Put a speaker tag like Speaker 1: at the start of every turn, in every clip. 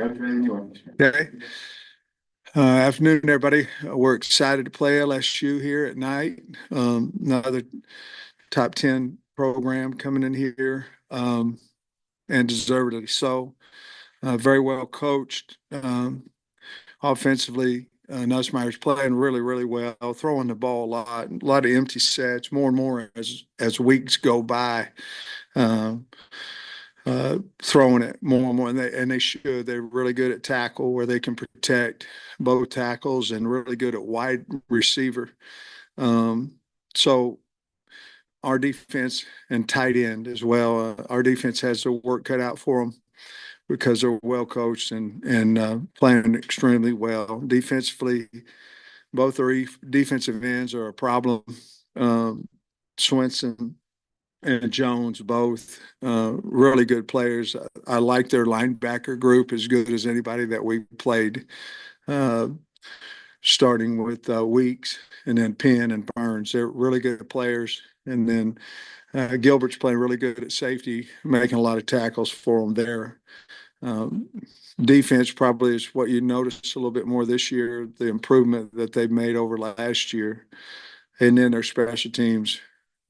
Speaker 1: Okay. Afternoon, everybody. We're excited to play LSU here at night. Another top 10 program coming in here, and deservedly so. Very well coached. Offensively, Nussmeier's playing really, really well, throwing the ball a lot of empty sets, more and more as weeks go by. Um, Throwing it more and more, and they should. They're really good at tackle, where they can protect both tackles, and really good at wide receiver. So our defense and tight end as well. Our defense has the work cut out for them because they're well coached and playing extremely well defensively. Both our defensive ends are a problem. Swenson and Jones, both really good players. I like their linebacker group as good as anybody that we played, uh, starting with Weeks and then Penn and Burns. They're really good players. And then Gilbert's playing really good at safety, making a lot of tackles for them there. Um, Defense probably is what you notice a little bit more this year, the improvement that they've made over last year. And then their special teams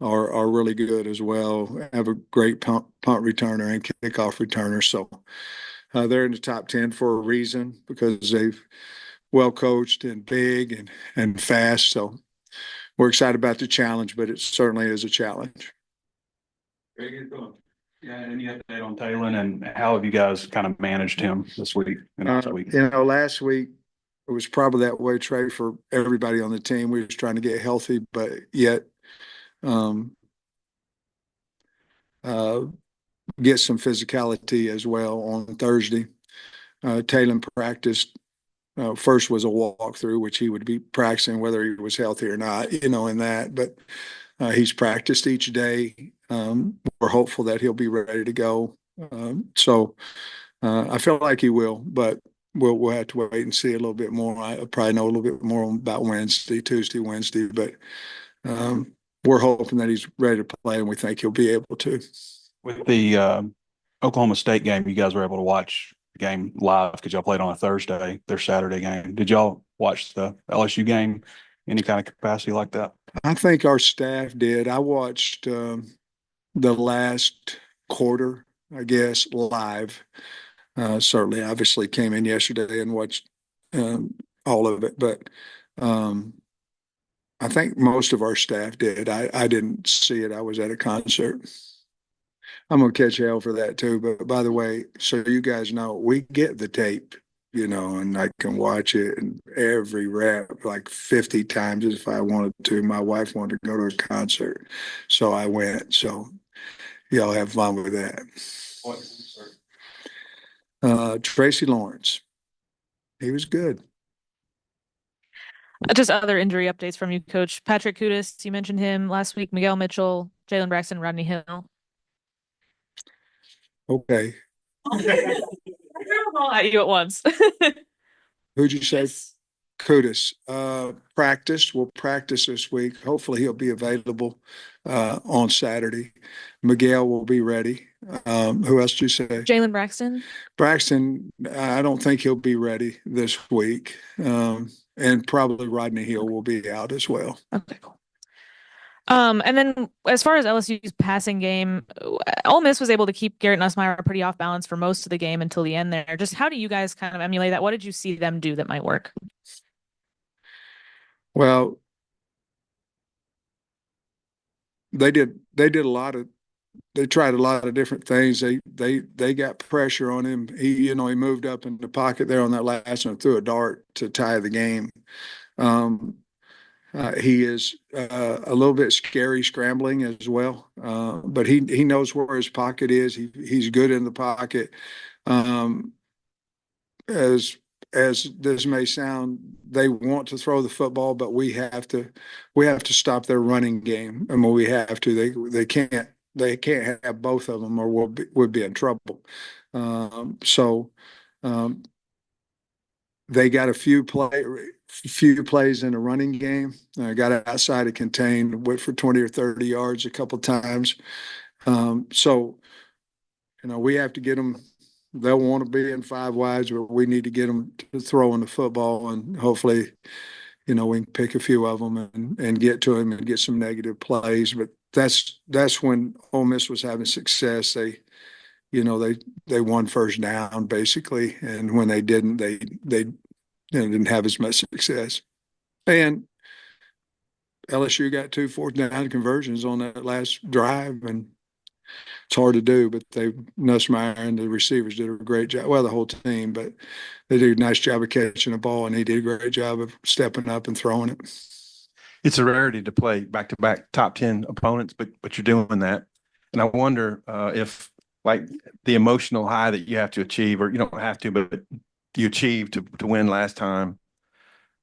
Speaker 1: are really good as well. Have a great punt returner and kickoff returner. So they're in the top 10 for a reason, because they've well coached and big and fast. So we're excited about the challenge, but it certainly is a challenge.
Speaker 2: Very good going. Yeah, any update on Talon, and how have you guys kind of managed him this week and last week?
Speaker 1: Last week it was probably that way, Trey, for everybody on the team. We were just trying to get healthy, but yet um, uh, get some physicality as well on Thursday. Talon practiced. First was a walkthrough, which he would be practicing whether he was healthy or not, in that. But he's practiced each day. We're hopeful that he'll be ready to go. So I feel like he will, but we'll have to wait and see a little bit more. I probably know a little bit more about Tuesday, Wednesday, but we're hoping that he's ready to play, and we think he'll be able to.
Speaker 2: With the Oklahoma State game, you guys were able to watch the game live because y'all played on a Thursday, their Saturday game. Did y'all watch the LSU game any kind of capacity like that?
Speaker 1: I think our staff did. I watched the last quarter, I guess, live. Certainly, obviously, came in yesterday and watched all of it, but um, I think most of our staff did. I didn't see it. I was at a concert. I'm gonna catch hell for that too. But by the way, so you guys know, we get the tape, and I can watch it and every rap like 50 times if I wanted to. My wife wanted to go to a concert, so I went. So y'all have fun with that.
Speaker 2: What concert?
Speaker 1: Tracy Lawrence, he was good.
Speaker 3: Just other injury updates from you, Coach. Patrick Kudus, you mentioned him last week. Miguel Mitchell, Jalen Braxton, Rodney Hill.
Speaker 1: Okay,
Speaker 3: All at you at once.
Speaker 1: who'd you say? Kudus. We'll practice this week. Hopefully he'll be available on Saturday. Miguel will be ready. Who else did you say?
Speaker 3: Jalen Braxton.
Speaker 1: Braxton, I don't think he'll be ready this week. And probably Rodney Hill will be out as well.
Speaker 3: Okay, cool. And then as far as LSU's passing game, Ole Miss was able to keep Garrett Nussmeier pretty off balance for most of the game until the end there. Just how do you guys kind of emulate that? What did you see them do that might work?
Speaker 1: Well, they tried a lot of different things. They got pressure on him. He moved up in the pocket there on that last one, threw a dart to tie the game. Um, he is a little bit scary scrambling as well, but he knows where his pocket is. He's good in the pocket. Um, as this may sound, they want to throw the football, but we have to stop their running game. I mean, we have to. They can't have both of them, or we'll be in trouble. So um, they got a few plays in the running game. Got outside to contain, went for 20 or 30 yards a couple times. So we have to get them they'll want to be in five wides, but we need to get them to throw in the football, and hopefully, we can pick a few of them and get to them and get some negative plays. But that's when Ole Miss was having success. They won first down basically, and when they didn't, they didn't have as much success. And LSU got 2 fourth down conversions on that last drive, and it's hard to do, but Nussmeier and the receivers did a great job. Well, the whole team, but they did a nice job of catching the ball, and he did a great job of stepping up and throwing it.
Speaker 4: It's a rarity to play back-to-back top 10 opponents, but you're doing that. And I wonder if like the emotional high that you have to achieve, or you don't have to, but you achieved to win last time.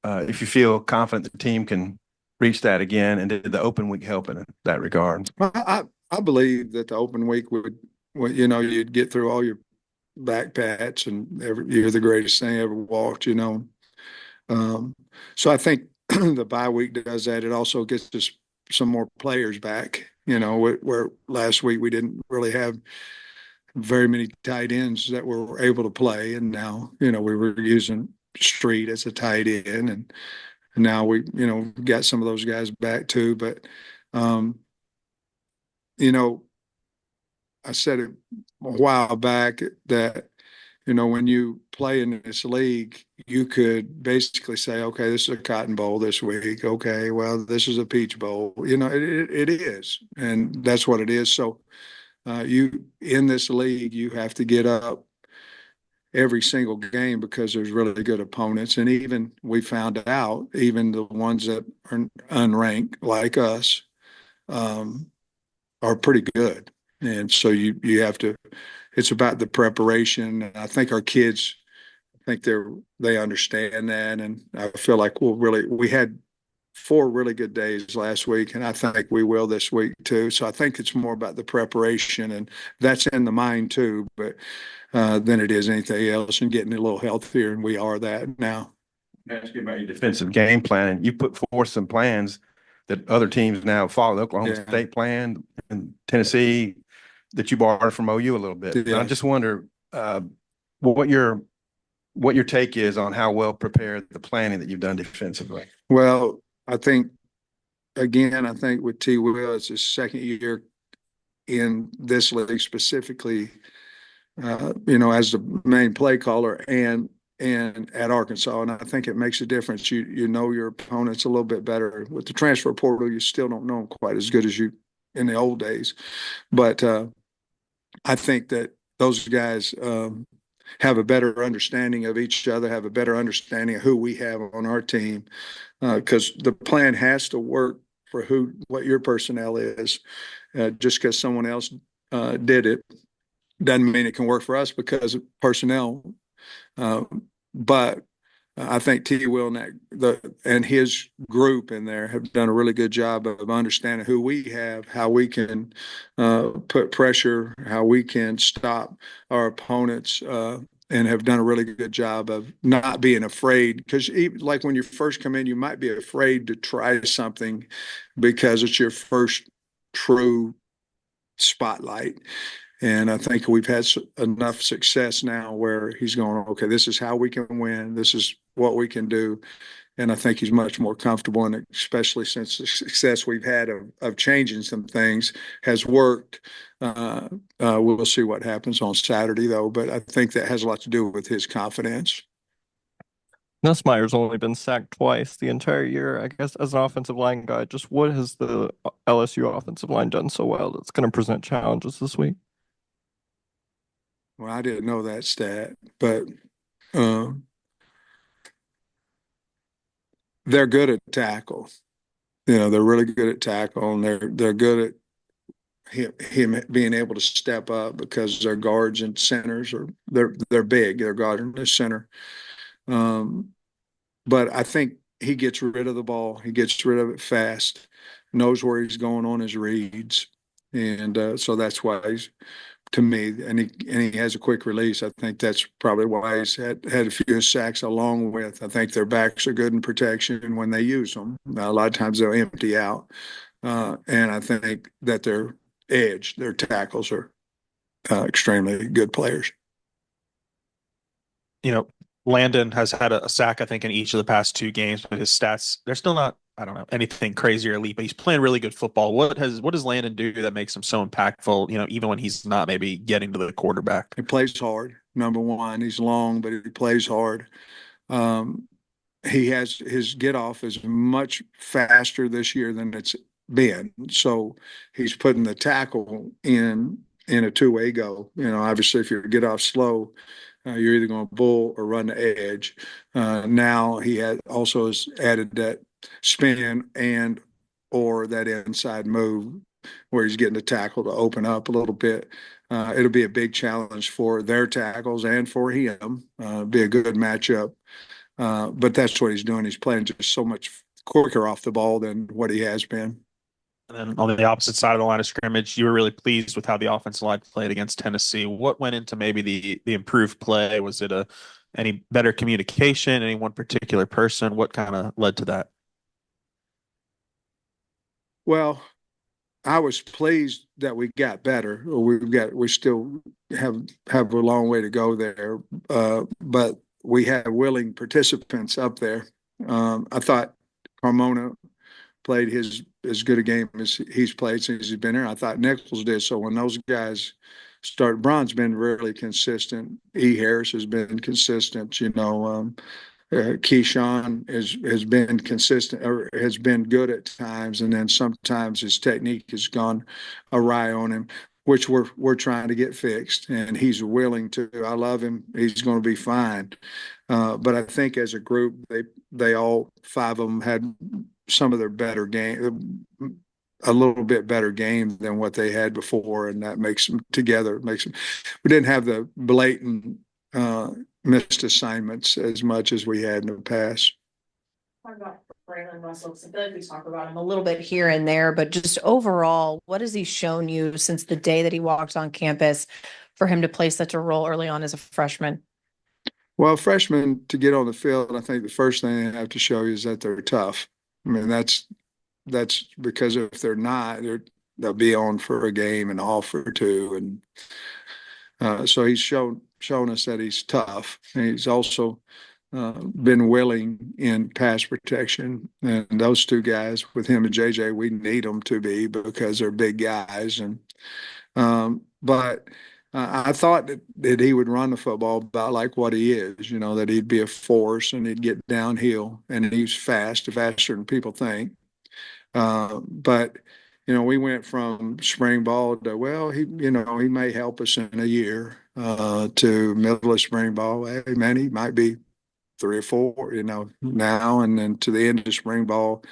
Speaker 4: If you feel confident the team can reach that again, and did the open week help in that regard?
Speaker 1: Well, I believe that the open week would, you'd get through all your back pats and you're the greatest thing ever walked, So I think the bye week does that. It also gets us some more players back, where last week we didn't really have very many tight ends that were able to play. And now, we were using Street as a tight end, and now we, got some of those guys back too. But, I said it a while back that, when you play in this league, you could basically say, okay, this is a Cotton Bowl this week. Okay, well, this is a Peach Bowl. It is, and that's what it is. So you in this league, you have to get up every single game because there's really good opponents. And even we found out, even the ones that are unranked like us are pretty good. And so you have to, it's about the preparation. And I think our kids, they understand that. And I feel like we had 4 really good days last week, and I think we will this week too. So I think it's more about the preparation, and that's in the mind too, but than it is anything else, and getting a little healthier. And we are that now.
Speaker 4: Ask you about your defensive game plan, and you put forth some plans that other teams now follow. The Oklahoma State plan and Tennessee that you borrowed from OU a little bit. Yeah. And I just wonder what your take is on how well prepared the planning that you've done defensively.
Speaker 1: Well, I think with T. Will, it's his second year in this league specifically, as the main play caller and at Arkansas. And I think it makes a difference. You know your opponents a little bit better. With the transfer portal, you still don't know them quite as good as you in the old days. But I think that those guys have a better understanding of each other, have a better understanding of who we have on our team, because the plan has to work for what your personnel is. Just because someone else did it doesn't mean it can work for us because of personnel. But I think T. Will and his group in there have done a really good job of understanding who we have, how we can put pressure, how we can stop our opponents, and have done a really good job of not being afraid. Because like when you first come in, you might be afraid to try something because it's your first true spotlight. And I think we've had enough success now where he's going, okay, this is how we can win. This is what we can do. And I think he's much more comfortable, and especially since the success we've had of changing some things has worked. We'll see what happens on Saturday, though. But I think that has a lot to do with his confidence.
Speaker 5: Nussmeier's only been sacked twice the entire year. I guess as an offensive line guy, just what has the LSU offensive line done so well that's going to present challenges this week?
Speaker 1: Well, I didn't know that stat, but they're good at tackle. They're really good at tackle, and they're good at him being able to step up because their guards and centers they're big. Their guard in the center. But I think he gets rid of the ball. He gets rid of it fast, knows where he's going on his reads. And so that's why he's, to me, and he has a quick release. I think that's probably why he's had a few sacks along with, I think their backs are good in protection when they use them. A lot of times they'll empty out. And I think that their tackles are extremely good players.
Speaker 6: Landon has had a sack, I think, in each of the past two games, but his stats, they're still not, I don't know, anything crazy or elite, but he's playing really good football. What does Landon do that makes him so impactful, even when he's not maybe getting to the quarterback?
Speaker 1: He plays hard. Number one, he's long, but he plays hard. Um, he has his get off is much faster this year than it's been. So he's putting the tackle in a two-way go. Obviously, if you get off slow, you're either going to bull or run the edge. Now he also has added that spin and or that inside move where he's getting the tackle to open up a little bit. It'll be a big challenge for their tackles and for him. Be a good matchup. But that's what he's doing. He's playing just so much quicker off the ball than what he has been.
Speaker 6: And then on the opposite side of the line of scrimmage, you were really pleased with how the offensive line played against Tennessee. What went into maybe the improved play? Was it any better communication, any one particular person? What kind of led to that?
Speaker 1: Well, I was pleased that we got better. We still have a long way to go there, but we had willing participants up there. I thought Carmona played as good a game as he's played since he's been here. I thought Nichols did. So when those guys start, Braun's been really consistent. E. Harris has been consistent. Keyshawn has been consistent or has been good at times, and then sometimes his technique has gone awry on him, which we're trying to get fixed. And he's willing to. I love him. He's going to be fine. But I think as a group, they all five of them had some of their better game, a little bit better game than what they had before, and that makes them together. We didn't have the blatant missed assignments as much as we had in the past.
Speaker 7: Talk about Braylon Russell, because I feel like we talk about him a little bit here and there, but just overall, what has he shown you since the day that he walked on campus for him to play such a role early on as a freshman?
Speaker 1: Well, freshmen to get on the field, I think the first thing they have to show you is that they're tough. I mean, that's because if they're not, they'll be on for a game and off for two, and so he's shown us that he's tough. And he's also been willing in pass protection, and those two guys with him and JJ, we need them to be because they're big guys. And but I thought that he would run the football about like what he is, that he'd be a force and he'd get downhill, and he's faster than people think. But we went from spring ball to, well, he may help us in a year, to middle of spring ball. Hey, man, he might be 3 or 4, now, and then to the end of spring ball,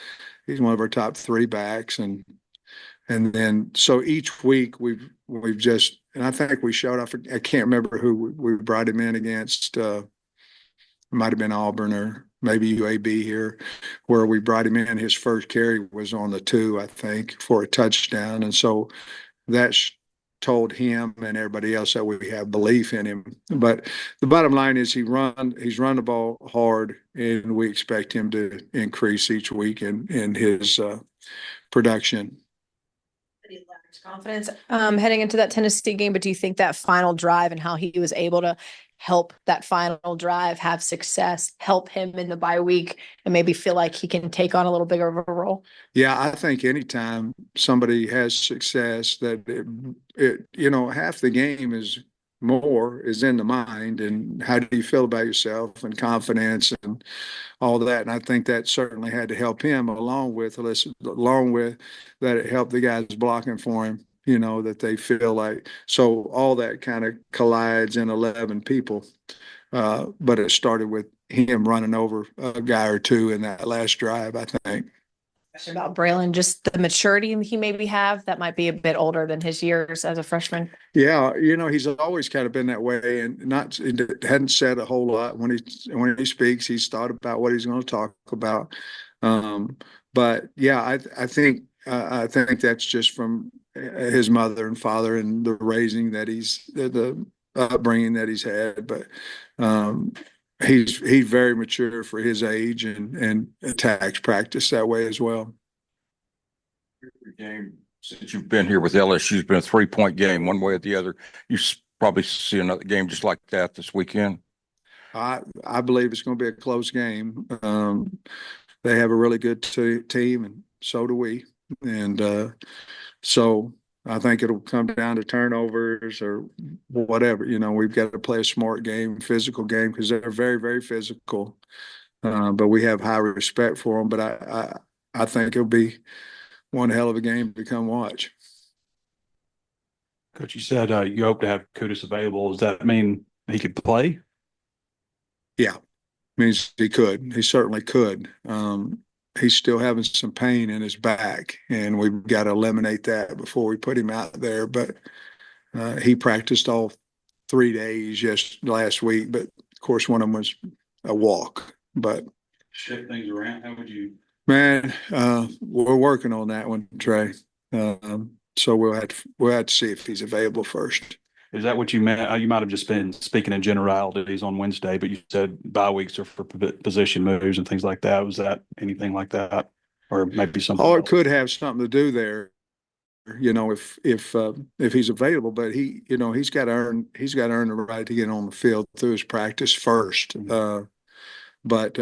Speaker 1: he's one of our top 3 backs, and then so each week we've just, and I think we showed off. I can't remember who we brought him in against. It might have been Auburn or maybe UAB here, where we brought him in. His first carry was on the 2, I think, for a touchdown, and so that's told him and everybody else that we have belief in him. But the bottom line is he's run the ball hard, and we expect him to increase each week in his production.
Speaker 7: Confidence heading into that Tennessee game, but do you think that final drive and how he was able to help that final drive have success help him in the bye week and maybe feel like he can take on a little bigger of a role?
Speaker 1: Yeah, I think anytime somebody has success, that half the game is in the mind, and how do you feel about yourself and confidence and all that. And I think that certainly had to help him, along with that it helped the guys blocking for him, that they feel like, so all that kind of collides in 11 people. But it started with him running over a guy or two in that last drive, I think.
Speaker 7: About Braylon, just the maturity he maybe have that might be a bit older than his years as a freshman.
Speaker 1: Yeah, he's always kind of been that way, and hadn't said a whole lot when he speaks. He's thought about what he's going to talk about. But yeah, I think that's just from his mother and father and the raising that the upbringing that he's had. But he's very mature for his age, and attacks practice that way as well.
Speaker 8: Every game since you've been here with LSU has been a 3-point game, one way or the other. You probably see another game just like that this weekend.
Speaker 1: I believe it's going to be a close game. They have a really good team, and so do we. And so I think it'll come down to turnovers or whatever. We've got to play a smart game, physical game, because they're very, very physical. But we have high respect for them. But I think it'll be one hell of a game to come watch.
Speaker 2: Coach, you said you hope to have Kudus available. Does that mean he could play?
Speaker 1: Yeah, means he could. He certainly could. He's still having some pain in his back, and we've got to eliminate that before we put him out there. But he practiced all 3 days last week, but of course one of them was a walk. But
Speaker 2: Shift things around. How would you?
Speaker 1: Man, we're working on that one, Trey. So we'll have to see if he's available first.
Speaker 2: Is that what you meant? You might have just been speaking in generalities on Wednesday, but you said bye weeks are for position moves and things like that. Was that anything like that, or maybe something?
Speaker 1: Oh, it
Speaker 2: else?
Speaker 1: could have something to do there. If he's available, but he's got to earn the right to get on the field through his practice first. But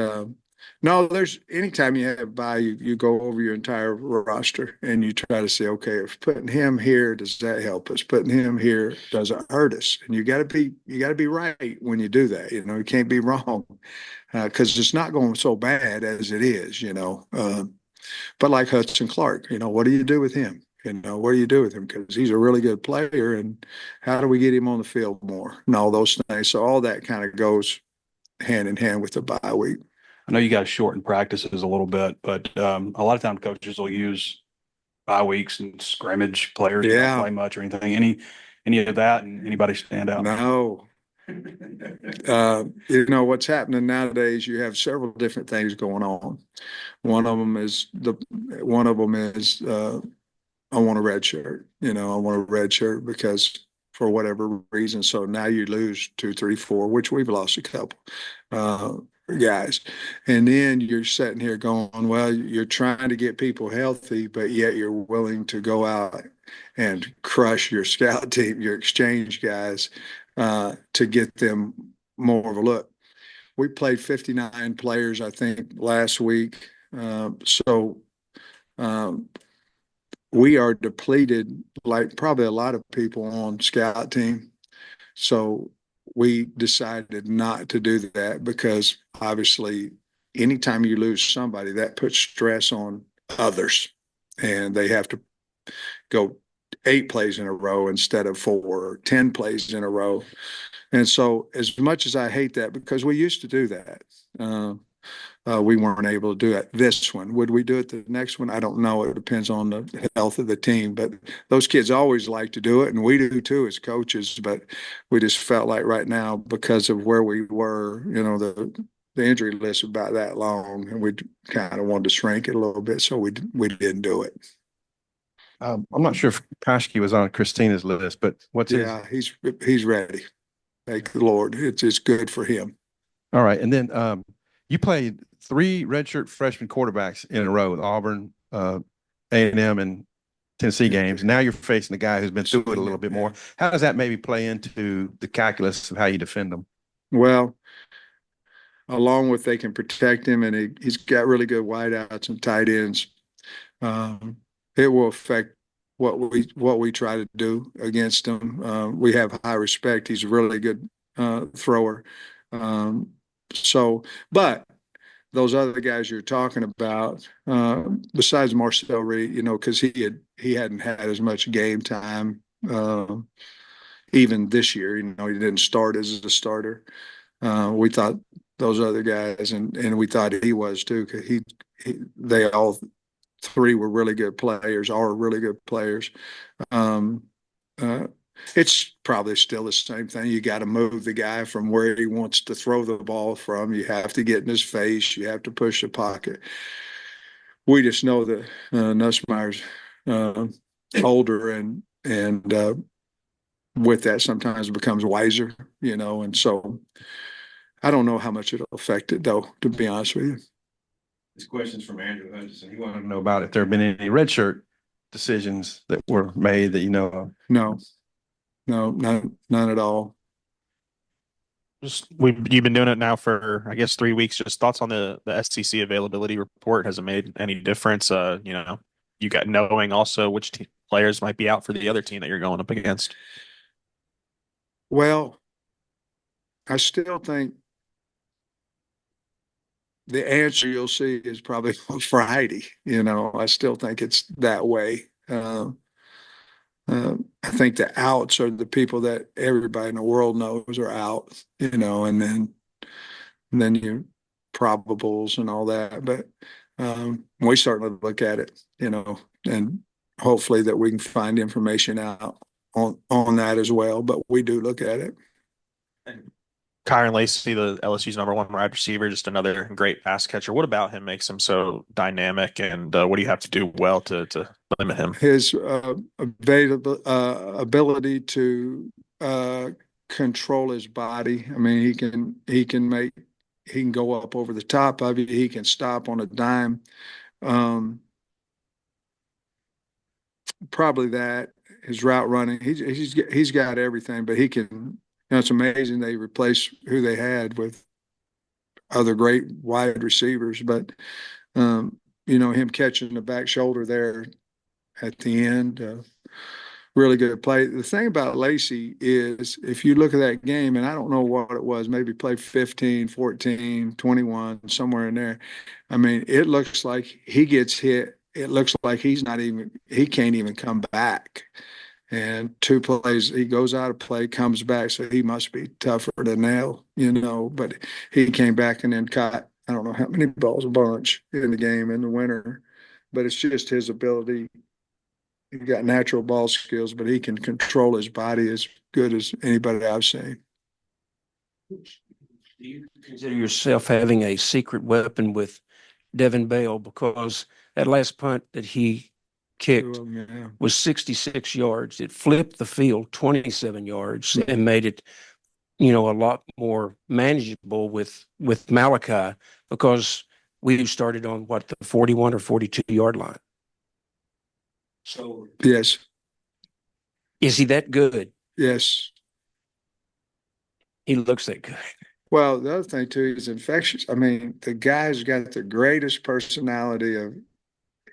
Speaker 1: no, there's anytime you have bye, you go over your entire roster and you try to say, okay, if putting him here, does that help us? Putting him here, does it hurt us? And you got to be right when you do that. You can't be wrong because it's not going so bad as it is. But like Hudson Clark, what do you do with him? What do you do with him? Because he's a really good player, and how do we get him on the field more? And all those things. So all that kind of goes hand in hand with the bye week.
Speaker 2: I know you guys shorten practices a little bit, but a lot of times coaches will use bye weeks and scrimmage players who don't play much or anything. Any of that, and anybody stand out?
Speaker 1: No. What's happening nowadays, you have several different things going on. One of them is I want a red shirt. I want a red shirt because for whatever reason. So now you lose 2, 3, 4, which we've lost a couple guys. And then you're sitting here going, well, you're trying to get people healthy, but yet you're willing to go out and crush your scout team, your exchange guys, to get them more of a look. We played 59 players, I think, last week. We are depleted, like probably a lot of people on scout team. So we decided not to do that because obviously anytime you lose somebody, that puts stress on others, and they have to go 8 plays in a row instead of 4 or 10 plays in a row. And so as much as I hate that, because we used to do that, we weren't able to do it this one. Would we do it the next one? I don't know. It depends on the health of the team. But those kids always like to do it, and we do too as coaches. But we just felt like right now, because of where we were, the injury list was about that long, and we kind of wanted to shrink it a little bit, so we didn't do it.
Speaker 4: I'm not sure if Koshke was on Christina's list, but what's his?
Speaker 1: Yeah, he's ready. Thank the Lord. It's good for him.
Speaker 4: All right, and then you played 3 redshirt freshman quarterbacks in a row with Auburn, A&M, and Tennessee games. Now you're facing a guy who's been through it a little bit more. How does that maybe play into the calculus of how you defend them?
Speaker 1: Well, along with they can protect him, and he's got really good wideouts and tight ends. It will affect what we try to do against him. We have high respect. He's a really good thrower. But those other guys you're talking about, besides Marcel Reed, because he hadn't had as much game time even this year. He didn't start as a starter. We thought those other guys, and we thought he was too, because they all 3 were really good players, are really good players. It's probably still the same thing. You got to move the guy from where he wants to throw the ball from. You have to get in his face. You have to push the pocket. We just know that Nussmeier's older, and with that sometimes becomes wiser, and so I don't know how much it'll affect it, though, to be honest with you.
Speaker 4: This question's from Andrew Hutchinson. He wanted to know about if there have been any redshirt decisions that were made that you know of.
Speaker 1: No, none at all.
Speaker 6: You've been doing it now for, I guess, 3 weeks. Just thoughts on the SEC availability report. Has it made any difference? You got knowing also which players might be out for the other team that you're going up against.
Speaker 1: Well, I still think the answer you'll see is probably on Friday. I still think it's that way. I think the outs are the people that everybody in the world knows are out, and then you probables and all that. But we certainly look at it, and hopefully that we can find information out on that as well. But we do look at it.
Speaker 6: Kyron Lacey, the LSU's number one wide receiver, just another great pass catcher. What about him makes him so dynamic, and what do you have to do well to limit him?
Speaker 1: His ability to control his body. I mean, he can go up over the top of you. He can stop on a dime. Probably that. His route running. He's got everything, but he can. It's amazing they replaced who they had with other great wide receivers. But him catching the back shoulder there at the end, really good play. The thing about Lacey is if you look at that game, and I don't know what it was, maybe played 15, 14, 21, somewhere in there. I mean, it looks like he gets hit. It looks like he can't even come back. And 2 plays, he goes out of play, comes back, so he must be tougher to nail, But he came back and then caught, I don't know how many balls, a bunch in the game in the winter. But it's just his ability. He got natural ball skills, but he can control his body as good as anybody I've seen.
Speaker 9: Do you consider yourself having a secret weapon with Devin Bell? Because that last punt that he kicked was 66 yards. It flipped the field 27 yards and made it, a lot more manageable with Malachi, because we started on the 41 or 42-yard line. So
Speaker 1: yes,
Speaker 9: is he that good?
Speaker 1: Yes,
Speaker 9: he looks that good.
Speaker 1: Well, the other thing too is infectious. I mean, the guy's got the greatest personality of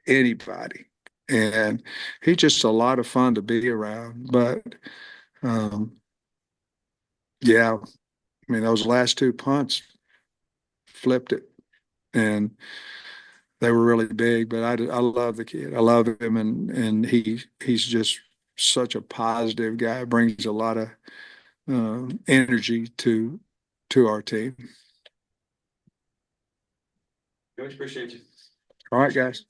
Speaker 1: anybody, and he's just a lot of fun to be around. But yeah, I mean, those last 2 punts flipped it, and they were really big. But I love the kid. I love him, and he's just such a positive guy. Brings a lot of energy to our team.
Speaker 9: Coach, appreciate you.
Speaker 1: All right, guys.